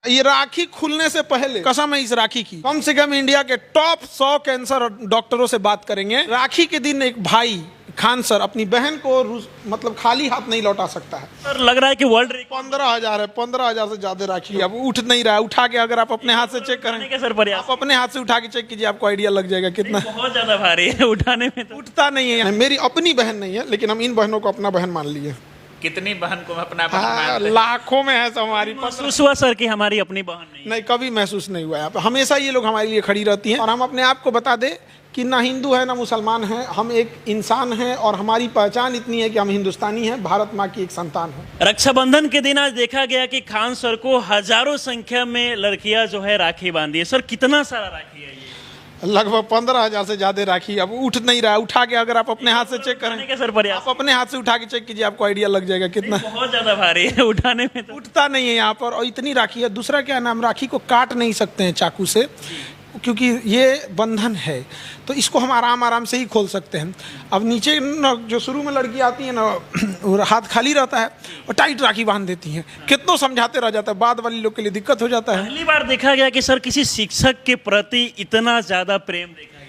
ये राखी खुलने से पहले कसम है इस राखी की, कम से कम इंडिया के टॉप 100 कैंसर डॉक्टरों से बात करेंगे। राखी के दिन एक भाई खान सर अपनी बहन को मतलब खाली हाथ नहीं लौटा सकता है। सर लग रहा है कि वर्ल्ड 15,000 है, 15,000 से ज्यादा राखी अब उठ नहीं रहा है। उठा के अगर आप अपने हाथ से चेक करें, सर प्रयास आप अपने हाथ से उठा के चेक कीजिए, आपको आइडिया लग जाएगा कितना बहुत ज्यादा भारी है उठाने में। तो उठता नहीं है। मेरी अपनी बहन नहीं है, लेकिन हम इन बहनों को अपना बहन मान लिए। कितनी बहन को अपना बहन मानते हैं? लाखों में है हमारी। महसूस हुआ सर कि हमारी अपनी बहन नहीं, कभी महसूस नहीं हुआ है। हमेशा ये लोग हमारे लिए खड़ी रहती हैं। और हम अपने आप को बता दें कि ना हिंदू है ना मुसलमान है, हम एक इंसान हैं और हमारी पहचान इतनी है कि हम हिंदुस्तानी हैं, भारत माँ की एक संतान है। रक्षाबंधन के दिन आज देखा गया कि खान सर को हजारों संख्या में लड़कियां जो है राखी बांधी है। सर कितना सारा राखी है ये? लगभग 15,000 से ज्यादा राखी अब उठ नहीं रहा है। उठा के अगर आप अपने हाथ से चेक करें, सर प्रयास आप अपने हाथ से उठा के चेक कीजिए, आपको आइडिया लग जाएगा कितना बहुत ज्यादा भारी है उठाने में। तो उठता नहीं है यहाँ पर। और इतनी राखी है। दूसरा क्या है ना, हम राखी को काट नहीं सकते हैं चाकू से, क्योंकि ये बंधन है, तो इसको हम आराम आराम से ही खोल सकते हैं। अब नीचे न जो शुरू में लड़की आती है ना, हाथ खाली रहता है और टाइट राखी बांध देती हैं। कितनों समझाते रह जाता है, बाद वाली लोग के लिए दिक्कत हो जाता है। पहली बार देखा गया कि सर किसी शिक्षक के प्रति इतना ज्यादा प्रेम देखा गया।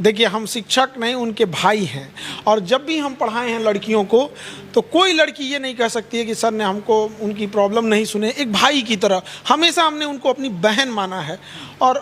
देखिए, हम शिक्षक नहीं, उनके भाई हैं। और जब भी हम पढ़ाए हैं लड़कियों को, तो कोई लड़की ये नहीं कह सकती है कि सर ने हमको उनकी प्रॉब्लम नहीं सुने। एक भाई की तरह हमेशा हमने उनको अपनी बहन माना है और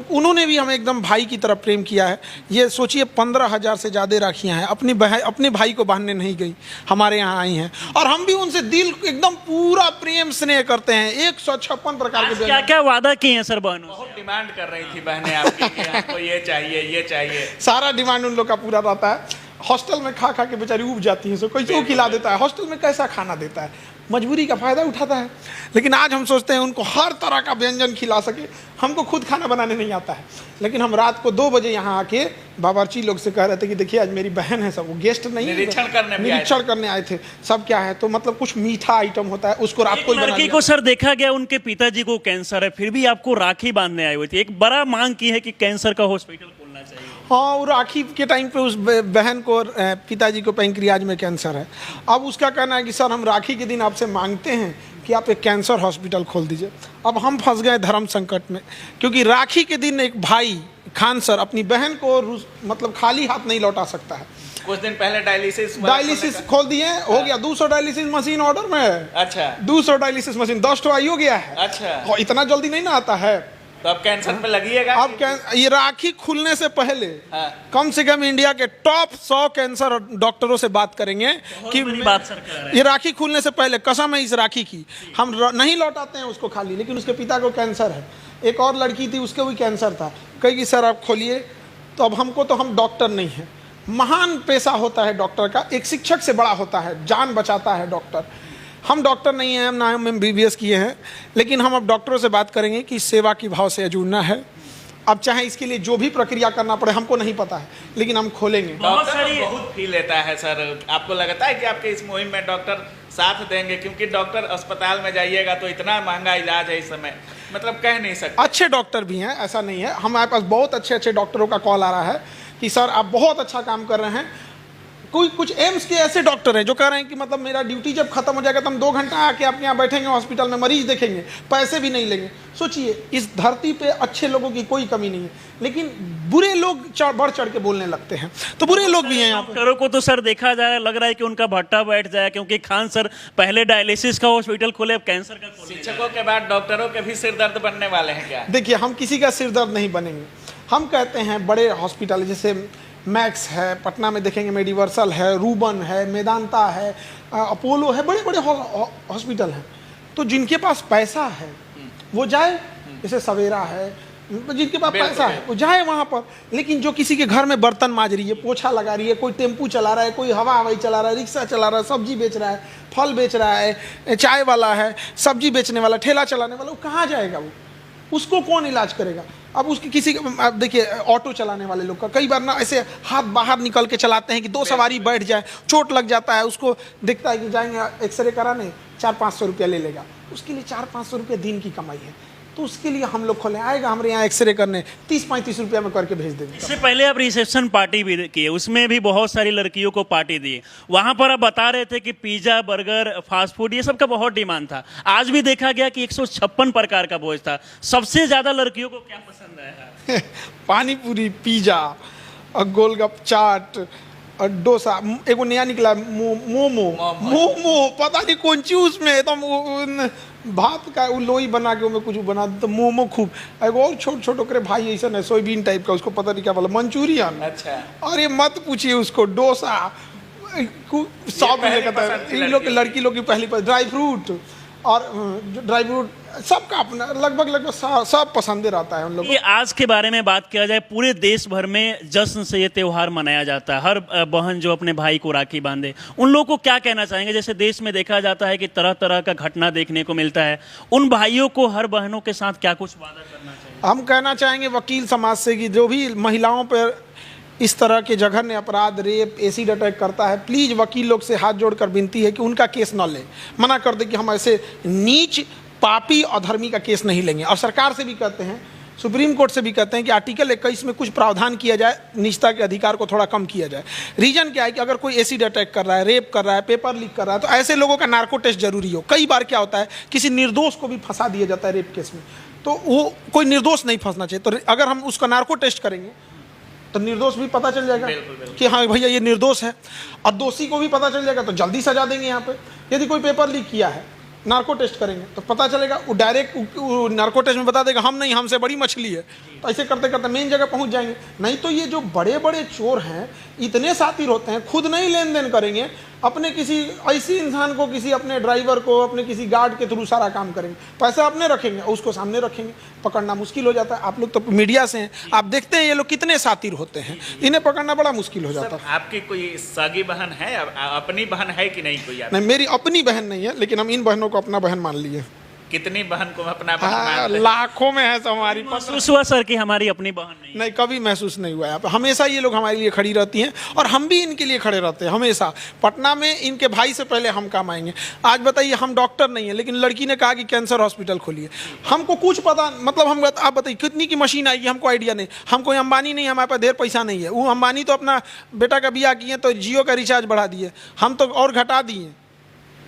उन्होंने भी हमें एकदम भाई की तरह प्रेम किया है। ये सोचिए, 15,000 से ज़्यादा राखियाँ हैं। अपने भाई को बांधने नहीं गई, हमारे यहाँ आई हैं। और हम भी उनसे दिल एकदम पूरा प्रेम स्नेह करते हैं। 156 प्रकार के क्या क्या वादा किए हैं सर बहनों? बहुत डिमांड कर रही थी बहनें आपकी कि हमको ये चाहिए, ये चाहिए। सारा डिमांड उन लोग का पूरा रहता है। हॉस्टल में खा खा के बेचारी उब जाती हैं, सो कोई क्यों खिला देता है। हॉस्टल में कैसा खाना देता है, मजबूरी का फायदा उठाता है। लेकिन आज हम सोचते हैं उनको हर तरह का व्यंजन खिला सके। हमको खुद खाना बनाने नहीं आता है, लेकिन हम रात को 2 बजे यहाँ आके बावर्ची लोग से कह रहे थे कि देखिए आज मेरी बहन है, सब वो गेस्ट नहीं, निरीक्षण करने आए थे। सब क्या है, तो मतलब कुछ मीठा आइटम होता है, उसको रात को लड़की को सर देखा गया उनके पिताजी को कैंसर है, फिर भी आपको राखी बांधने आई हुई थी। एक बड़ा मांग की है कि कैंसर का हॉस्पिटल खोलना चाहिए। हाँ, वो राखी के टाइम पे उस बहन को, पिताजी को पैंक्रियाज में कैंसर है। अब उसका कहना है कि सर हम राखी के दिन आपसे मांगते हैं कि आप एक कैंसर हॉस्पिटल खोल दीजिए। अब हम फंस गए धर्म संकट में, क्योंकि राखी के दिन एक भाई खान सर अपनी बहन को मतलब खाली हाथ नहीं लौटा सकता है। कुछ दिन पहले डायलिसिस खोल दिए, हो गया 200 डायलिसिस मशीन ऑर्डर में है। अच्छा, 200 डायलिसिस मशीन 10 तो आई हो गया है। अच्छा, इतना जल्दी नहीं ना आता है। तो अब कैंसर पे लगिएगा। अब ये राखी खुलने से पहले कम से कम इंडिया के टॉप 100 कैंसर डॉक्टरों से बात करेंगे कि बात सर कर रहे हैं। ये राखी खुलने से पहले कसम है इस राखी की, हम नहीं लौटाते हैं उसको खाली। लेकिन उसके पिता को कैंसर है, एक और लड़की थी उसको भी कैंसर था। कहेगी सर आप खोलिए, तो अब हमको, तो हम डॉक्टर नहीं हैं। महान पेशा होता है डॉक्टर का, एक शिक्षक से बड़ा होता है, जान बचाता है डॉक्टर। हम डॉक्टर नहीं हैं, हम ना हम MBBS किए हैं, लेकिन हम अब डॉक्टरों से बात करेंगे कि सेवा की भाव से जुड़ना है। अब चाहे इसके लिए जो भी प्रक्रिया करना पड़े, हमको नहीं पता है, लेकिन हम खोलेंगे। बहुत फील लेता है सर। आपको लगता है कि आपके इस मुहिम में डॉक्टर साथ देंगे? क्योंकि डॉक्टर अस्पताल में जाइएगा तो इतना महंगा इलाज है इस समय, मतलब कह नहीं सकते। अच्छे डॉक्टर भी हैं, ऐसा नहीं है। हमारे पास बहुत अच्छे अच्छे डॉक्टरों का कॉल आ रहा है कि सर आप बहुत अच्छा काम कर रहे हैं। कुछ एम्स के ऐसे डॉक्टर हैं जो कह रहे हैं कि मतलब मेरा ड्यूटी जब खत्म हो जाएगा तो हम 2 घंटा आके आपके यहाँ बैठेंगे हॉस्पिटल में, मरीज देखेंगे, पैसे भी नहीं लेंगे। सोचिए, इस धरती पे अच्छे लोगों की कोई कमी नहीं है, लेकिन बुरे लोग बढ़ चढ़ के बोलने लगते हैं। तो बुरे लोग भी हैं यहाँ पर। को तो सर देखा जाए, लग रहा है कि उनका भट्टा बैठ जाए, क्योंकि खान सर पहले डायलिसिस का हॉस्पिटल खोले, अब कैंसर का खोले। शिक्षकों के बाद डॉक्टरों के भी सिर दर्द बनने वाले हैं क्या? देखिए, हम किसी का सिर दर्द नहीं बनेंगे। हम कहते हैं बड़े हॉस्पिटल जैसे मैक्स है, पटना में देखेंगे मेडिवर्सल है, रूबन है, मेदांता है, अपोलो है, बड़े बड़े हॉस्पिटल हैं। तो जिनके पास पैसा है वो जाए, जैसे सवेरा है, जिनके पास पैसा है वो जाए वहाँ पर। लेकिन जो किसी के घर में बर्तन मांज रही है, पोछा लगा रही है, कोई टेम्पू चला रहा है, कोई हवाई चला रहा है, रिक्शा चला रहा है, सब्जी बेच रहा है, फल बेच रहा है, चाय वाला है, सब्जी बेचने वाला, ठेला चलाने वाला, वो कहाँ जाएगा? वो उसको कौन इलाज करेगा? अब उसकी किसी, अब देखिए ऑटो चलाने वाले लोग का कई बार ना ऐसे हाथ बाहर निकल के चलाते हैं कि 2 सवारी बैठ जाए, चोट लग जाता है। उसको दिखता है कि जाएंगे एक्सरे कराने, 400-500 रुपया ले लेगा। उसके लिए 400-500 रुपया दिन की कमाई है। तो उसके लिए हम लोग खोलें, आएगा हमारे यहाँ एक्सरे करने, 30-35 रुपया में करके भेज देंगे। इससे पहले आप रिसेप्शन पार्टी भी किए, उसमें भी बहुत सारी लड़कियों को पार्टी दी। वहां पर आप बता रहे थे कि पिज्जा, बर्गर, फास्ट फूड ये सब का बहुत डिमांड था। आज भी देखा गया कि 156 प्रकार का भोज था। सबसे ज्यादा लड़कियों को क्या पसंद आया? पानी पूरी, पिज्जा और गोलगप्प, चाट और डोसा, एक वो नया निकला मोमो, पता नहीं कौन सी उसमें एकदम भाप का वो लोई बना के उसमें कुछ बना तो मोमो खूब। एगो और छोट ओकरे भाई ऐसा है सोयाबीन टाइप का, उसको पता नहीं क्या बोला, मंचूरियन। अच्छा। और ये मत पूछिए उसको, डोसा सब इन लोग लड़की लोग की पहली ड्राई फ्रूट और ड्राई फ्रूट सबका अपना लगभग सब पसंदे रहता है उन लोगों ये आज के बारे में बात किया जाए, पूरे देश भर में जश्न से ये त्यौहार मनाया जाता है। हर बहन जो अपने भाई को राखी बांधे, उन लोगों को क्या कहना चाहेंगे? जैसे देश में देखा जाता है कि तरह तरह का घटना देखने को मिलता है, उन भाइयों को हर बहनों के साथ क्या कुछ वादा करना चाहिए? हम कहना चाहेंगे वकील समाज से कि जो भी महिलाओं पर इस तरह के जघन्य अपराध, रेप, एसिड अटैक करता है, प्लीज़ वकील लोग से हाथ जोड़कर विनती है कि उनका केस न लें, मना कर दे कि हम ऐसे नीच, पापी, अधर्मी का केस नहीं लेंगे। और सरकार से भी कहते हैं, सुप्रीम कोर्ट से भी कहते हैं कि आर्टिकल 21 में कुछ प्रावधान किया जाए, निजता के अधिकार को थोड़ा कम किया जाए। रीजन क्या है कि अगर कोई एसिड अटैक कर रहा है, रेप कर रहा है, पेपर लीक कर रहा है, तो ऐसे लोगों का नार्को टेस्ट जरूरी हो। कई बार क्या होता है, किसी निर्दोष को भी फंसा दिया जाता है रेप केस में, तो वो कोई निर्दोष नहीं फंसना चाहिए। तो अगर हम उसका नार्को टेस्ट करेंगे तो निर्दोष भी पता चल जाएगा कि हाँ भैया ये निर्दोष है, और दोषी को भी पता चल जाएगा तो जल्दी सजा देंगे। यहाँ पे यदि कोई पेपर लीक किया है, नार्को टेस्ट करेंगे तो पता चलेगा, वो डायरेक्ट नार्को टेस्ट में बता देगा हम नहीं, हमसे बड़ी मछली है। तो ऐसे करते करते मेन जगह पहुंच जाएंगे। नहीं तो ये जो बड़े बड़े चोर हैं इतने शातिर होते हैं, खुद नहीं लेन देन करेंगे, अपने किसी ऐसी इंसान को, किसी अपने ड्राइवर को, अपने किसी गार्ड के थ्रू सारा काम करेंगे, पैसा अपने रखेंगे, उसको सामने रखेंगे, पकड़ना मुश्किल हो जाता है। आप लोग तो मीडिया से हैं, आप देखते हैं ये लोग कितने शातिर होते हैं, इन्हें पकड़ना बड़ा मुश्किल हो जाता है। आपकी कोई सगी बहन है, अपनी बहन है कि नहीं कोई? नहीं, मेरी अपनी बहन नहीं है, लेकिन हम इन बहनों को अपना बहन मान लिए। कितनी बहन को अपना बहन हाँ, मानते हैं? लाखों में है हमारी। महसूस हुआ सर कि हमारी अपनी बहन नहीं? नहीं, कभी महसूस नहीं हुआ है। हमेशा ये लोग हमारे लिए खड़ी रहती हैं और हम भी इनके लिए खड़े रहते हैं हमेशा। पटना में इनके भाई से पहले हम काम आएंगे। आज बताइए, हम डॉक्टर नहीं है, लेकिन लड़की ने कहा कि कैंसर हॉस्पिटल खोलिए, हमको कुछ पता, मतलब हम, आप बताइए कितनी की मशीन आएगी, हमको आइडिया नहीं। हम कोई अंबानी नहीं, हमारे पास ढेर पैसा नहीं है। वो अंबानी तो अपना बेटा का बियाह किए तो जियो का रिचार्ज बढ़ा दिए, हम तो और घटा दिए।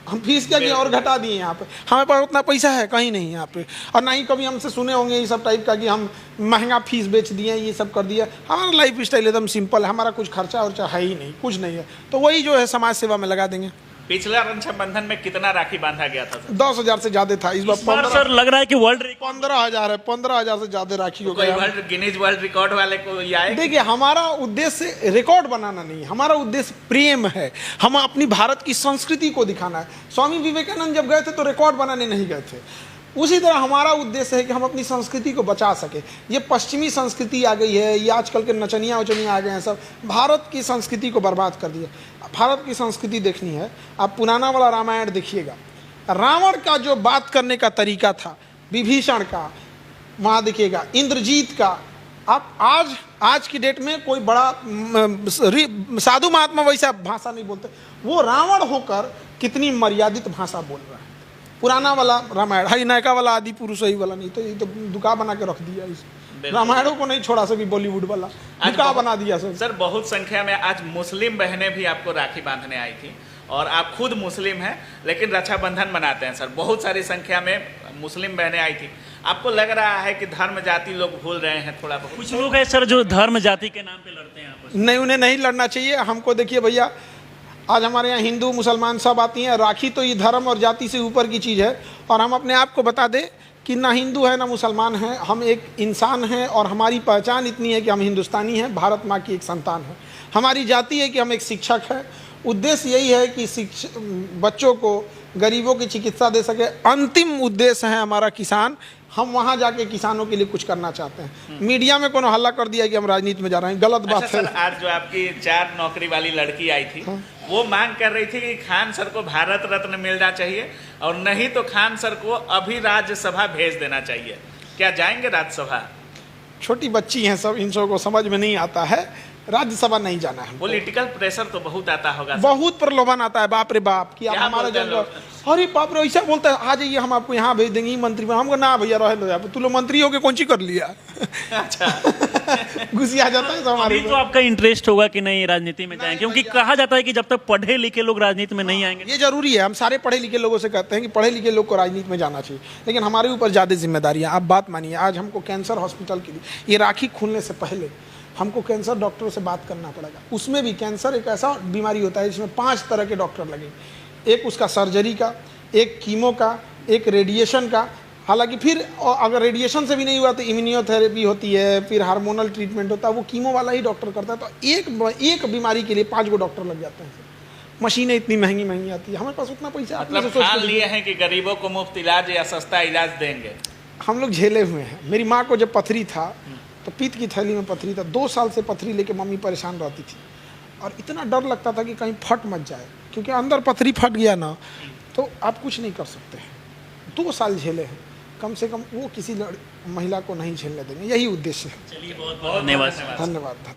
हम फीस क्या किया और घटा दिए। यहाँ पे हमारे पास उतना पैसा है कहीं नहीं यहाँ पे, और ना ही कभी हमसे सुने होंगे ये सब टाइप का कि हम महंगा फीस बेच दिए, ये सब कर दिया। हमारा लाइफ स्टाइल एकदम सिंपल है, हमारा कुछ खर्चा वर्चा है ही नहीं, कुछ नहीं है। तो वही जो है समाज सेवा में लगा देंगे। पिछला रक्षाबंधन में कितना राखी बांधा गया था सर? 10,000 से ज्यादा था। इस बार सर लग रहा है कि वर्ल्ड 15,000 है, 15,000 से ज्यादा राखी हो गया। गिनीज वर्ल्ड रिकॉर्ड वाले को आए? देखिए, हमारा उद्देश्य रिकॉर्ड बनाना नहीं, हमारा उद्देश्य प्रेम है। हम अपनी भारत की संस्कृति को दिखाना है। स्वामी विवेकानंद जब गए थे तो रिकॉर्ड बनाने नहीं गए थे। उसी तरह हमारा उद्देश्य है कि हम अपनी संस्कृति को बचा सके। ये पश्चिमी संस्कृति आ गई है, ये आजकल के नचनिया उचनिया आ गए हैं, सब भारत की संस्कृति को बर्बाद कर दिया। भारत की संस्कृति देखनी है, आप पुराना वाला रामायण देखिएगा। रावण का जो बात करने का तरीका था, विभीषण का, वहाँ देखिएगा इंद्रजीत का। आप आज की डेट में कोई बड़ा साधु महात्मा वैसा भाषा नहीं बोलते, वो रावण होकर कितनी मर्यादित भाषा बोल रहा है। पुराना वाला रामायण है, नयका वाला आदि पुरुष ही वाला नहीं, तो ये तो दुका बना के रख दिया इस रामायणों को नहीं छोड़ा, सभी बॉलीवुड वाला दुका बना दिया सर। सर बहुत संख्या में आज मुस्लिम बहनें भी आपको राखी बांधने आई थी, और आप खुद मुस्लिम हैं लेकिन रक्षाबंधन मनाते हैं सर। बहुत सारी संख्या में मुस्लिम बहनें आई थी। आपको लग रहा है कि धर्म जाति लोग भूल रहे हैं थोड़ा बहुत? कुछ लोग हैं सर जो धर्म जाति के नाम पे लड़ते हैं आपस में। नहीं, उन्हें नहीं लड़ना चाहिए। हमको देखिए भैया, आज हमारे यहाँ हिंदू मुसलमान सब आती हैं। राखी तो ये धर्म और जाति से ऊपर की चीज़ है, और हम अपने आप को बता दें कि ना हिंदू है ना मुसलमान है, हम एक इंसान हैं, और हमारी पहचान इतनी है कि हम हिंदुस्तानी हैं, भारत माँ की एक संतान है। हमारी जाति है कि हम एक शिक्षक हैं। उद्देश्य यही है कि बच्चों को, गरीबों की चिकित्सा दे सके। अंतिम उद्देश्य है हमारा किसान। हम वहाँ जाके किसानों के लिए कुछ करना चाहते हैं। मीडिया में कोनो हल्ला कर दिया कि हम राजनीति में जा रहे हैं, गलत बात है। सर आज जो आपकी 4 नौकरी वाली लड़की आई थी, वो मांग कर रही थी कि खान सर को भारत रत्न मिलना चाहिए, और नहीं तो खान सर को अभी राज्यसभा भेज देना चाहिए। क्या जाएंगे राज्यसभा? छोटी बच्ची हैं सब, इन सबको समझ में नहीं आता है। राज्यसभा नहीं जाना है हमको। पॉलिटिकल प्रेशर तो बहुत आता होगा सर। बहुत प्रलोभन आता है, बाप रे बाप, कि आप क्या हमारा बोलते हैं जगह, लोग? अरे बाप रे, ऐसा बोलता है, आ जाइए हम आपको यहाँ भेज देंगे मंत्री में। हमको ना भैया रह लो, तू लोग मंत्री हो के कौन सी कर लिया। अच्छा गुस्सा जाता है सब हमारे अभी तो आपका इंटरेस्ट होगा कि नहीं राजनीति में जाएं, क्योंकि कहा जाता है कि जब तक पढ़े लिखे लोग राजनीति में नहीं आएंगे। ये जरूरी है, हम सारे पढ़े लिखे लोगों से कहते हैं कि पढ़े लिखे लोग को राजनीति में जाना चाहिए, लेकिन हमारे ऊपर ज़्यादा जिम्मेदारी है। आप बात मानिए, आज हमको कैंसर हॉस्पिटल के लिए, ये राखी खुलने से पहले हमको कैंसर डॉक्टर से बात करना पड़ेगा। उसमें भी कैंसर एक ऐसा बीमारी होता है जिसमें 5 तरह के डॉक्टर लगेंगे, एक उसका सर्जरी का, एक कीमो का, एक रेडिएशन का। हालांकि फिर अगर रेडिएशन से भी नहीं हुआ तो इम्यूनियोथेरेपी होती है, फिर हार्मोनल ट्रीटमेंट होता है, वो कीमो वाला ही डॉक्टर करता है। तो एक बीमारी के लिए 5 गो डॉक्टर लग जाते हैं। मशीनें इतनी महंगी महंगी आती है, हमारे पास उतना पैसा मतलब ठान लिए हैं कि गरीबों को मुफ्त इलाज या सस्ता इलाज देंगे। हम लोग झेले हुए हैं। मेरी माँ को जब पथरी था तो पित्त की थैली में पथरी था, 2 साल से पथरी लेके मम्मी परेशान रहती थी, और इतना डर लगता था कि कहीं फट मत जाए, क्योंकि अंदर पथरी फट गया ना तो आप कुछ नहीं कर सकते हैं। 2 साल झेले हैं, कम से कम वो किसी महिला को नहीं झेलने देंगे, यही उद्देश्य है। चलिए बहुत बहुत धन्यवाद। धन्यवाद।